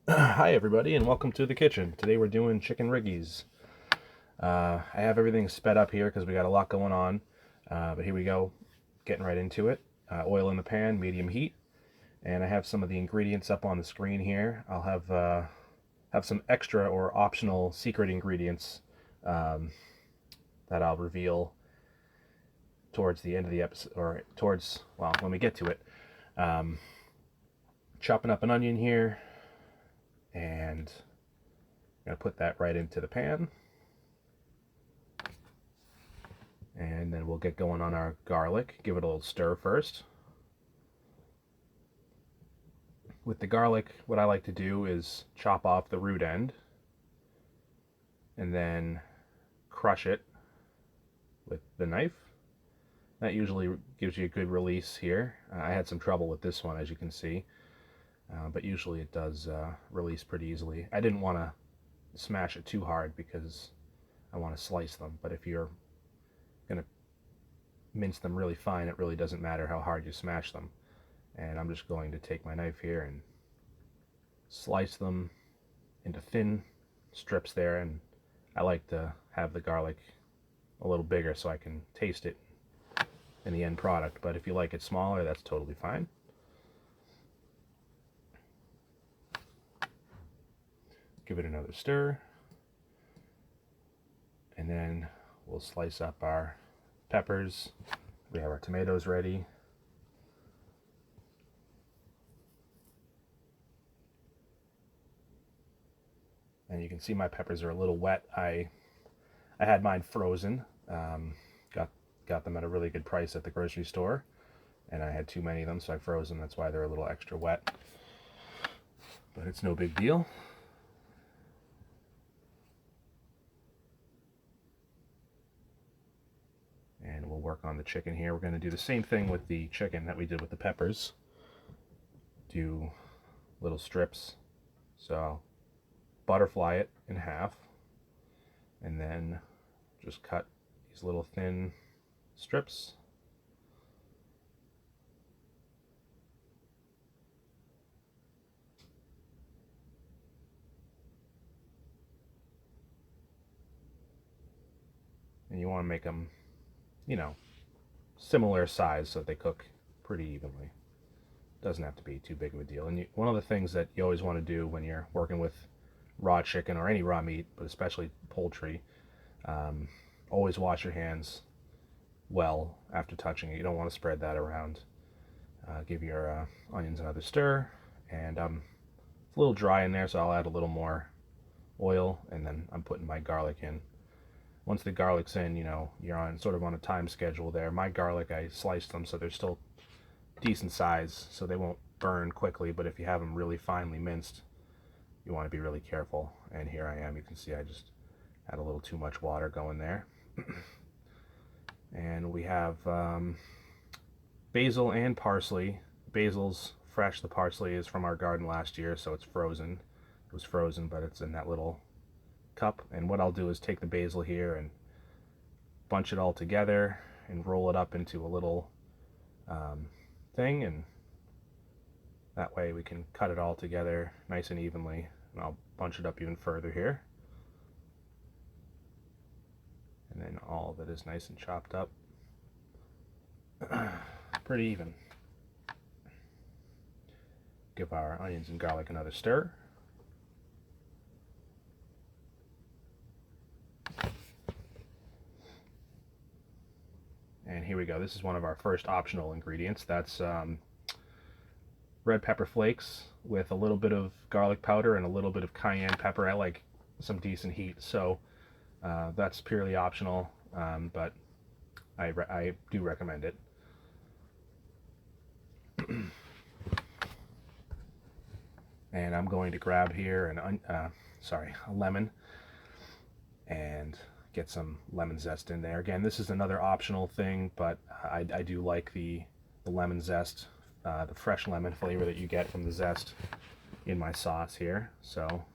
Hi everybody and welcome to the kitchen. Today we're doing chicken riggies. I have everything sped up here because we got a lot going on. But here we go, getting right into it. Oil in the pan, medium heat, and I have some of the ingredients up on the screen here. I'll have some extra or optional secret ingredients um, that I'll reveal towards the end of the episode, or towards, well, when we get to it. Um, Chopping up an onion here, and I'm gonna put that right into the pan. And then we'll get going on our garlic. Give it a little stir first. With the garlic, what I like to do is chop off the root end and then crush it with the knife. That usually gives you a good release here. I had some trouble with this one, as you can see, but usually it does release pretty easily. I didn't want to smash it too hard because I want to slice them, but if you're going to mince them really fine, it really doesn't matter how hard you smash them. And I'm just going to take my knife here and slice them into thin strips there, and I like to have the garlic a little bigger so I can taste it in the end product, but if you like it smaller, that's totally fine. Give it another stir, and then we'll slice up our peppers. We have our tomatoes ready. And you can see my peppers are a little wet. I had mine frozen. Got got them at a really good price at the grocery store, and I had too many of them, so I froze them. That's why they're a little extra wet, but it's no big deal. And we'll work on the chicken here. We're going to do the same thing with the chicken that we did with the peppers. Do little strips. So I'll butterfly it in half, and then just cut these little thin strips. And you want to make them, you know, similar size so they cook pretty evenly. Doesn't have to be too big of a deal. And one of the things that you always want to do when you're working with raw chicken or any raw meat, but especially poultry, always wash your hands well after touching it. You don't want to spread that around. Give your onions another stir, and it's a little dry in there, so I'll add a little more oil, and then I'm putting my garlic in. Once the garlic's in, you're on sort of on a time schedule there. My garlic, I sliced them so they're still decent size, so they won't burn quickly, but if you have them really finely minced, you want to be really careful. And here I am. You can see I just had a little too much water going there. And we have basil and parsley. Basil's fresh. The parsley is from our garden last year, so it's frozen. It was frozen, but it's in that little cup. And what I'll do is take the basil here and bunch it all together and roll it up into a little thing, and that way we can cut it all together nice and evenly. And I'll bunch it up even further here, and then all of it is nice and chopped up pretty even. Give our onions and garlic another stir. And here we go. This is one of our first optional ingredients. That's red pepper flakes with a little bit of garlic powder and a little bit of cayenne pepper. I like some decent heat, so that's purely optional, but I do recommend it. And I'm going to grab here a lemon, and get some lemon zest in there. Again, this is another optional thing, but I do like the lemon zest, the fresh lemon flavor that you get from the zest in my sauce here. So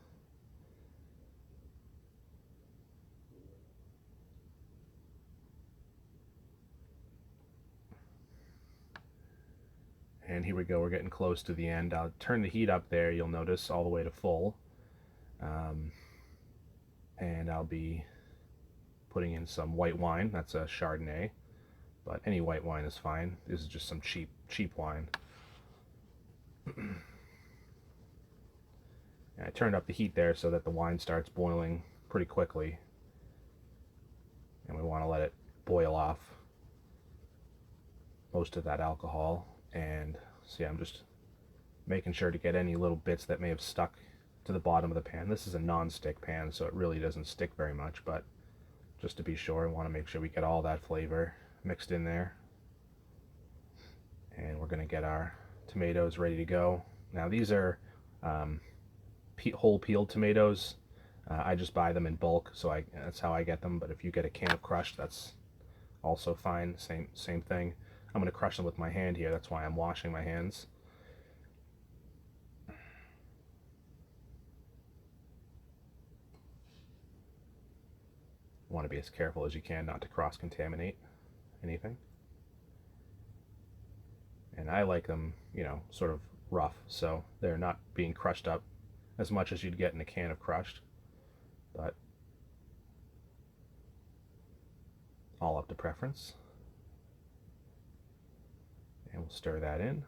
And here we go, we're getting close to the end. I'll turn the heat up there, you'll notice, all the way to full. And I'll be putting in some white wine. That's a Chardonnay, but any white wine is fine. This is just some cheap wine. And I turned up the heat there so that the wine starts boiling pretty quickly. And we want to let it boil off most of that alcohol. And see, I'm just making sure to get any little bits that may have stuck to the bottom of the pan. This is a non-stick pan, so it really doesn't stick very much, but just to be sure, I want to make sure we get all that flavor mixed in there. And we're going to get our tomatoes ready to go. Now these are whole peeled tomatoes. I just buy them in bulk, so that's how I get them. But if you get a can of crushed, that's also fine. Same thing. I'm going to crush them with my hand here. That's why I'm washing my hands. You want to be as careful as you can not to cross-contaminate anything. And I like them, you know, sort of rough, so they're not being crushed up as much as you'd get in a can of crushed, but all up to preference. And we'll stir that in.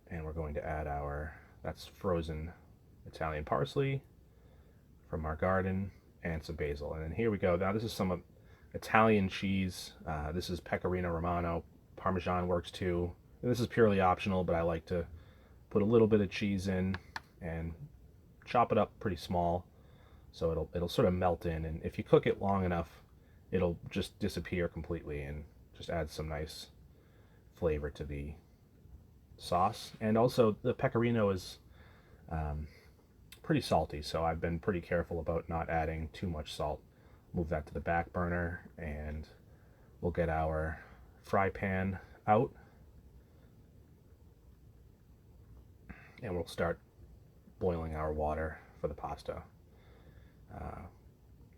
And we're going to add that's frozen Italian parsley from our garden, and some basil. And then here we go. Now this is some Italian cheese. This is Pecorino Romano. Parmesan works too. And this is purely optional, but I like to put a little bit of cheese in and chop it up pretty small so it'll sort of melt in. And if you cook it long enough, it'll just disappear completely and just add some nice flavor to the sauce. And also the pecorino is pretty salty, so I've been pretty careful about not adding too much salt. Move that to the back burner, and we'll get our fry pan out, and we'll start boiling our water for the pasta.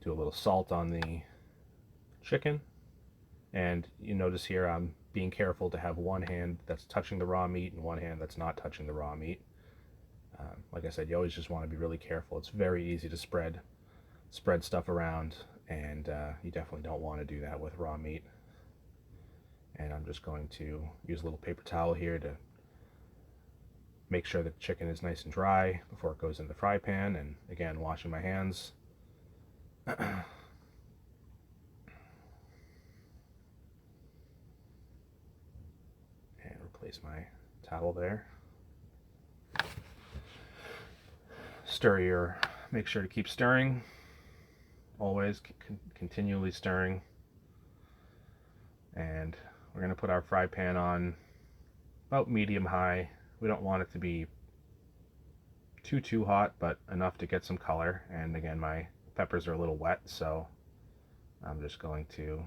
Do a little salt on the chicken, and you notice here I'm being careful to have one hand that's touching the raw meat and one hand that's not touching the raw meat. Like I said, you always just want to be really careful. It's very easy to spread stuff around, and you definitely don't want to do that with raw meat. And I'm just going to use a little paper towel here to make sure that the chicken is nice and dry before it goes in the fry pan, and again, washing my hands. And replace my towel there. Make sure to keep stirring, always continually stirring. And we're going to put our fry pan on about medium high. We don't want it to be too hot, but enough to get some color. And again, my peppers are a little wet, so I'm just going to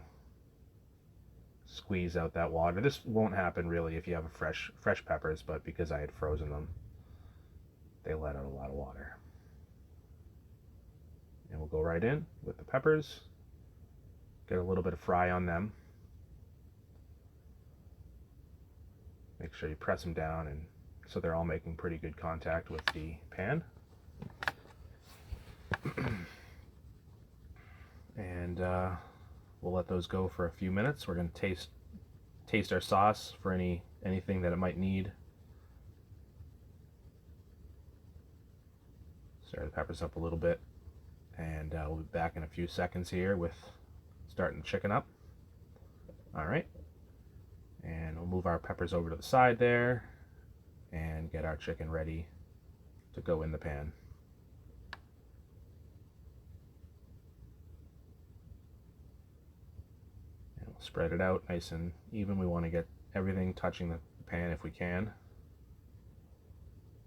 squeeze out that water. This won't happen really if you have fresh peppers, but because I had frozen them, they let out a lot of water. And we'll go right in with the peppers, get a little bit of fry on them. Make sure you press them down and so they're all making pretty good contact with the pan. And we'll let those go for a few minutes. We're going to taste our sauce for anything that it might need. Stir the peppers up a little bit, and we'll be back in a few seconds here with starting the chicken up. Alright, and we'll move our peppers over to the side there and get our chicken ready to go in the pan. And we'll spread it out nice and even. We want to get everything touching the pan if we can.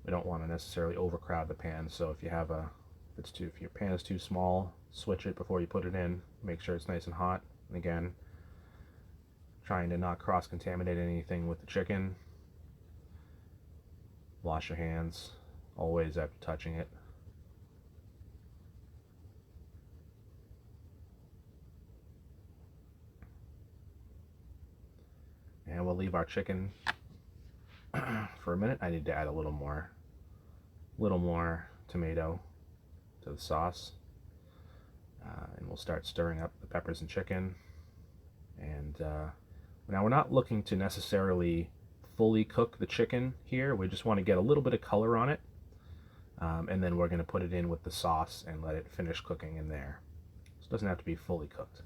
We don't want to necessarily overcrowd the pan, so if your pan is too small, switch it before you put it in. Make sure it's nice and hot. And again, trying to not cross-contaminate anything with the chicken. Wash your hands always after touching it. And we'll leave our chicken for a minute. I need to add a little more tomato to the sauce. And we'll start stirring up the peppers and chicken. And now we're not looking to necessarily fully cook the chicken here. We just want to get a little bit of color on it. And then we're going to put it in with the sauce and let it finish cooking in there. So it doesn't have to be fully cooked.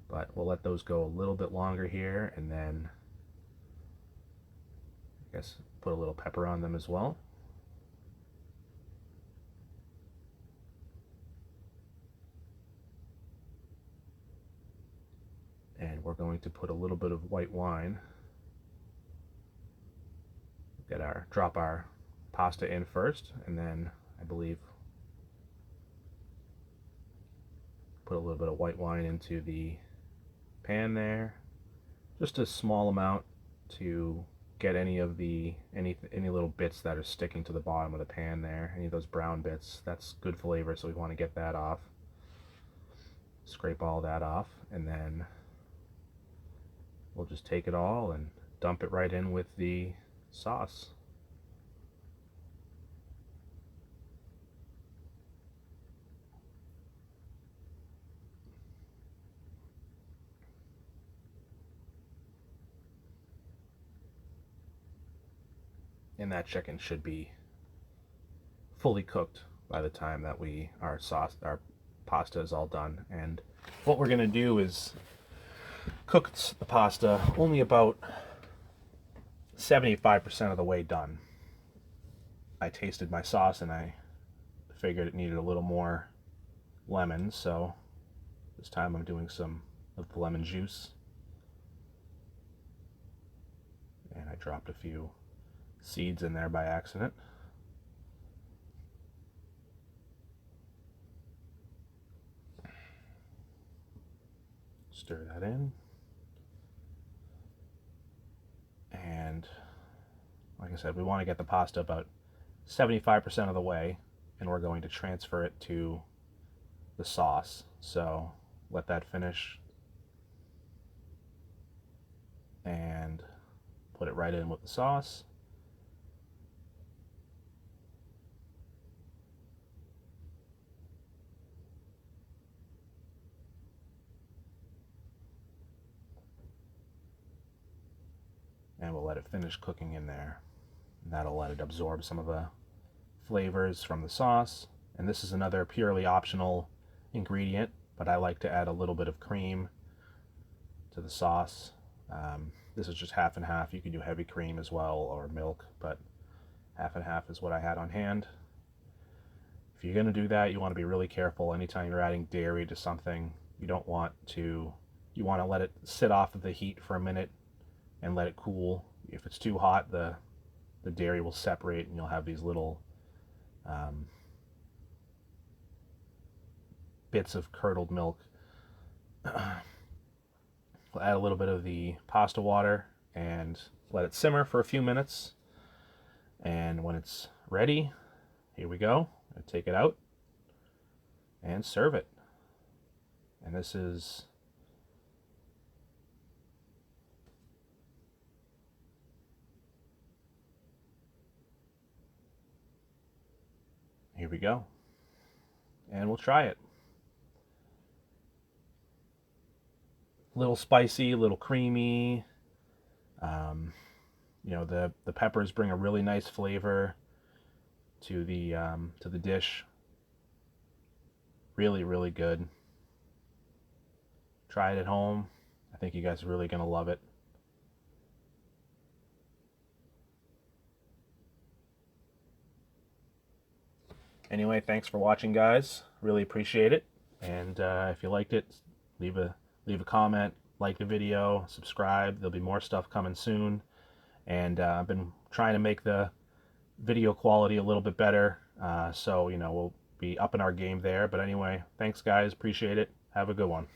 But we'll let those go a little bit longer here, and then I guess put a little pepper on them as well. And we're going to put a little bit of white wine. Drop our pasta in first, and then I believe put a little bit of white wine into the pan there, just a small amount to get any little bits that are sticking to the bottom of the pan there, any of those brown bits. That's good flavor, so we want to get that off. Scrape all that off, and then we'll just take it all and dump it right in with the sauce. And that chicken should be fully cooked by the time that our pasta is all done. And what we're going to do is cook the pasta only about 75% of the way done. I tasted my sauce and I figured it needed a little more lemon, so this time I'm doing some of the lemon juice. And I dropped a few seeds in there by accident. Stir that in. And like I said, we want to get the pasta about 75% of the way, and we're going to transfer it to the sauce. So let that finish and put it right in with the sauce. And we'll let it finish cooking in there. And that'll let it absorb some of the flavors from the sauce. And this is another purely optional ingredient, but I like to add a little bit of cream to the sauce. This is just half and half. You can do heavy cream as well, or milk, but half and half is what I had on hand. If you're going to do that, you want to be really careful. Anytime you're adding dairy to something, you want to let it sit off of the heat for a minute and let it cool. If it's too hot, the dairy will separate and you'll have these little bits of curdled milk. We'll add a little bit of the pasta water and let it simmer for a few minutes. And when it's ready, here we go. I take it out and serve it. And this is here we go. And we'll try it. A little spicy, a little creamy. The peppers bring a really nice flavor to the dish. Really, really good. Try it at home. I think you guys are really gonna love it. Anyway, thanks for watching, guys. Really appreciate it. And if you liked it, leave a comment, like the video, subscribe. There'll be more stuff coming soon. And I've been trying to make the video quality a little bit better. So we'll be upping our game there. But anyway, thanks, guys. Appreciate it. Have a good one.